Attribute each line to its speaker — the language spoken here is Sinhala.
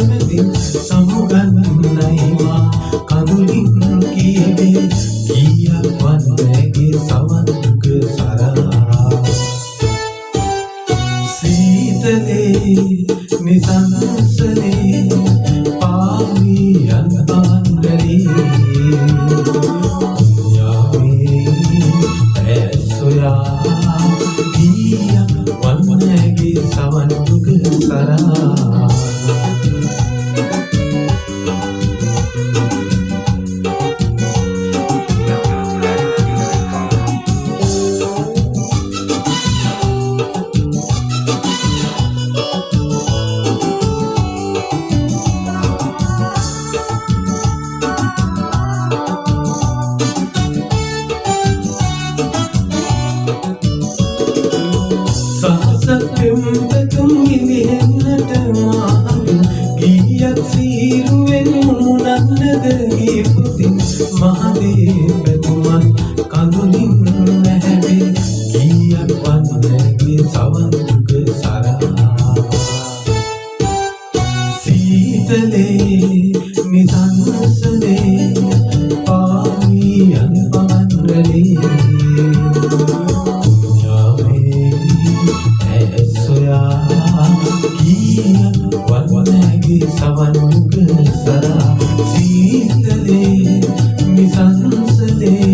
Speaker 1: මැදින් සමුගන්නයිවා කඳුලින් කීවේ කීයක් වන්නගේ සවන්ක සරා සීතලේ නිසංසලේ පාවියන් අන්දරේ යාමේ ඇසොයා කීයක් වන්නගේ සවන්ක සරා සහසකෙම්බතුම් ඉදිහෙන්නට මාහමින් ගීයක් සීරුවෙන් මුණන්නද ගීපුතින් මහදේ පැතුමත් කඳුලින් නැහැවේ ගීයක් වන්නගේ සවන්ක සරා සීතලේ නිසංසලේ පාවියන් පවන්රලේ වන්නගේ සවන්ක සරා සීතලේ නිසංසලේ